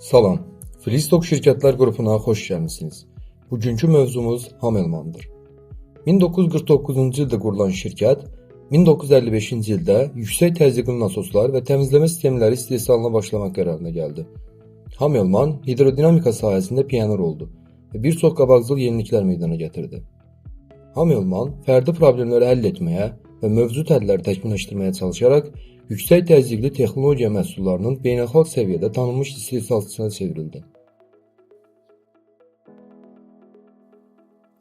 Salam, Freestok şirkətlər qrupuna xoş gəlmisiniz. Bugünkü mövzumuz Hamelmandır. 1949-cu ildə qurulan şirkət, 1955-ci ildə yüksək təzyiqli nasoslar və təmizləmə sistemləri istehsalına başlamaq qərarına gəldi. Hamelman hidrodinamika sahəsində pioner oldu və bir çox qabaqcıl yeniliklər meydana gətirdi. Hamelman fərdi problemləri həll etməyə və mövcud həlləri təkmilləşdirməyə çalışaraq yüksək təzyiqli texnologiya məhsullarının beynəlxalq səviyyədə tanınmış istehsalçısına çevrildi.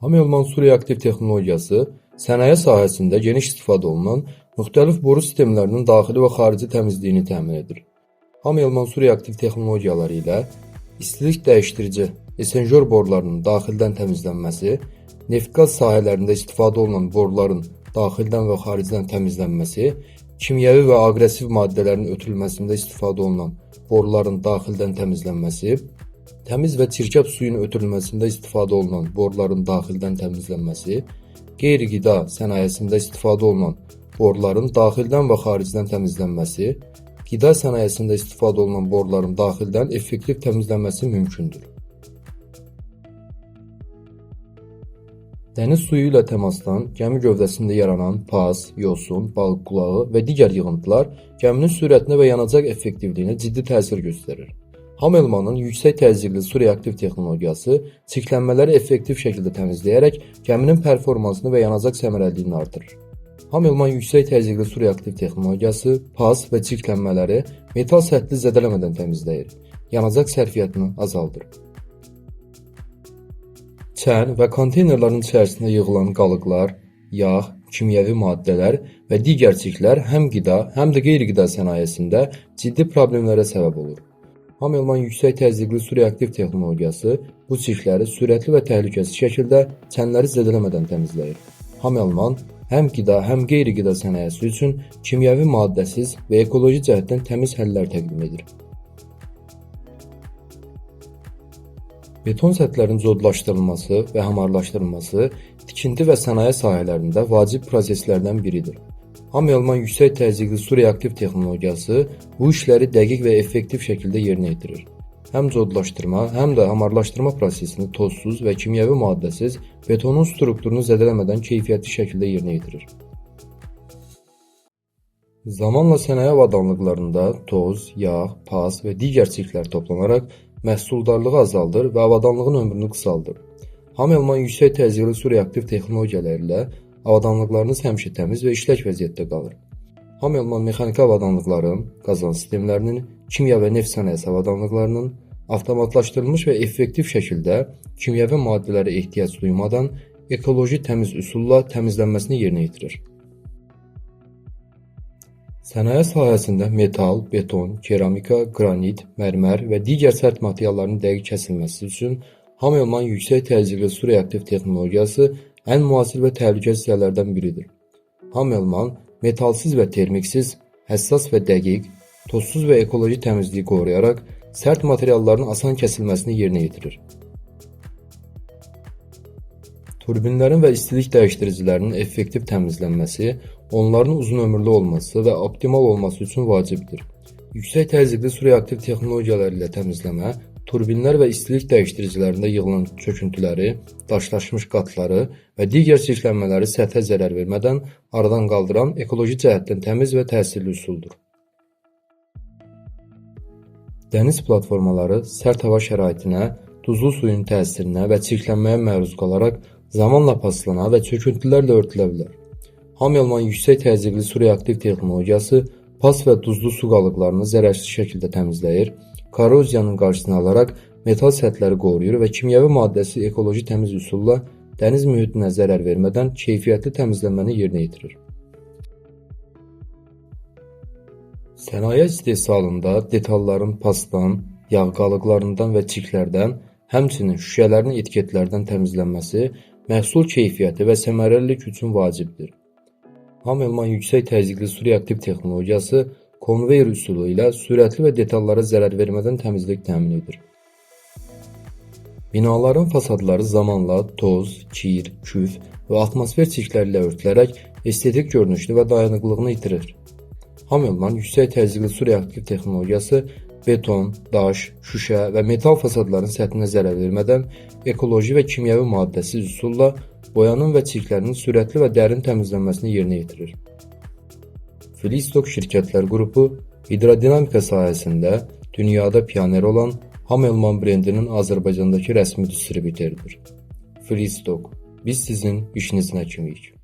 Hamelman su reaktiv texnologiyası sənaye sahəsində geniş istifadə olunan müxtəlif boru sistemlərinin daxili və xarici təmizliyini təmin edir. Hamelman su reaktiv texnologiyaları ilə istilik dəyişdirici esenjör borularının daxildən təmizlənməsi, neft-qaz sahələrində istifadə olunan boruların daxildən və xaricdən təmizlənməsi, kimyəvi və aqressiv maddələrin ötürülməsində istifadə olunan boruların daxildən təmizlənməsi, təmiz və çirkəb suyun ötürülməsində istifadə olunan boruların daxildən təmizlənməsi, qeyri-qida sənayesində istifadə olunan boruların daxildən və xaricdən təmizlənməsi, qida sənayesində istifadə olunan boruların daxildən effektiv təmizlənməsi mümkündür. Dəniz suyu ilə təmasdan gəmi gövdəsində yaranan pas, yosun, balıq qulağı və digər yığıntılar gəminin sürətinə və yanacaq effektivliyinə ciddi təsir göstərir. Hamelmanın yüksək təzyiqli su reaktiv texnologiyası çirklənmələri effektiv şəkildə təmizləyərək gəminin performansını və yanacaq səmərəliliyini artırır. Hamelman yüksək təzyiqli su reaktiv texnologiyası pas və çirklənmələri metal səthi zədələmədən təmizləyir, yanacaq sərfiyyatını azaldır. Çən və konteynerlərin içərisində yığılan qalıqlar, yağ, kimyəvi maddələr və digər çirklər həm qida, həm də qeyri-qida sənayesində ciddi problemlərə səbəb olur. Hamelman yüksək təzyiqli su reaktiv texnologiyası bu çirkləri sürətli və təhlükəsiz şəkildə çənləri zədələmədən təmizləyir. Hamelman həm qida, həm qeyri-qida sənayesi üçün kimyəvi maddəsiz və ekoloji cəhətdən təmiz həllər təqdim edir. Beton səthlərin codlaşdırılması və hamarlaşdırılması tikinti və sənaye sahələrində vacib proseslərdən biridir. Hamelman yüksək təzyiqli su reaktiv texnologiyası bu işləri dəqiq və effektiv şəkildə yerinə yetirir. Həm codlaşdırma, həm də hamarlaşdırma prosesini tozsuz və kimyəvi maddəsiz betonun strukturunu zədələmədən keyfiyyətli şəkildə yerinə yetirir. Zamanla sənaye avadanlıqlarında toz, yağ, pas və digər çirklər toplanaraq məhsuldarlığı azaldır və avadanlığın ömrünü qısaldır. Hamelman yüksək təzyiqli su reaktiv texnologiyaları ilə avadanlıqlarınız həmişə təmiz və işlək vəziyyətdə qalır. Hamelman mexaniki avadanlıqların, qazan sistemlərinin, kimya və neft sənayesi avadanlıqlarının avtomatlaşdırılmış və effektiv şəkildə kimyəvi maddələrə ehtiyac duymadan ekoloji təmiz üsulla təmizlənməsini yerinə yetirir. Sənaye sahəsində metal, beton, keramika, qranit, mərmər və digər sərt materialların dəqiq kəsilməsi üçün Hamelman yüksək təzyiqli su reaktiv texnologiyası ən müasir və təhlükəsiz hissələrdən biridir. Hamelman metalsız və termiksiz, həssas və dəqiq, tozsuz və ekoloji təmizliyi qoruyaraq sərt materialların asan kəsilməsini yerinə yetirir. Turbinlərin və istilik dəyişdiricilərinin effektiv təmizlənməsi, onların uzun ömürlü olması və optimal olması üçün vacibdir. Yüksək təzyiqli su reaktiv texnologiyaları ilə təmizləmə, turbinlər və istilik dəyişdiricilərində yığılan çöküntüləri, daşlaşmış qatları və digər çirklənmələri səthə zərər vermədən aradan qaldıran ekoloji cəhətdən təmiz və təsirli üsuldur. Dəniz platformaları sərt hava şəraitinə, duzlu suyun təsirinə və çirklənməyə məruz qalaraq zamanla paslana və çöküntülərlə örtülə bilər. Hamelman yüksək təzyiqli su reaktiv texnologiyası pas və duzlu su qalıqlarını zərərsiz şəkildə təmizləyir, korroziyanın qarşısını alaraq metal səthləri qoruyur və kimyəvi maddəsi ekoloji təmiz üsulla dəniz mühitinə zərər vermədən keyfiyyətli təmizlənməni yerinə yetirir. Sənaye istehsalında detalların pasdan, yağ qalıqlarından və çirklərdən, həmçinin şüşələrin etiketlərdən təmizlənməsi məhsul keyfiyyəti və səmərəlilik üçün vacibdir. Hamelman yüksək təzyiqli su reaktiv texnologiyası konveyer üsulu ilə sürətli və detallara zərər vermədən təmizlik təmin edir. Binaların fasadları zamanla toz, kir, küf və atmosfer çirkləri ilə örtülərək estetik görünüşünü və dayanıqlığını itirir. Hamilman yüksək təzyiqli su reaktiv texnologiyası beton, daş, şüşə və metal fasadların səthinə zərər vermədən ekoloji və kimyəvi maddəsiz üsulla boyanın və çirklərinin sürətli və dərin təmizlənməsini yerinə yetirir. Freestok şirkətlər qrupu hidrodinamika sahəsində dünyada pioner olan Hamilman brendinin Azərbaycandakı rəsmi distributeridir. Freestok, biz sizin işinizin həkimiyik.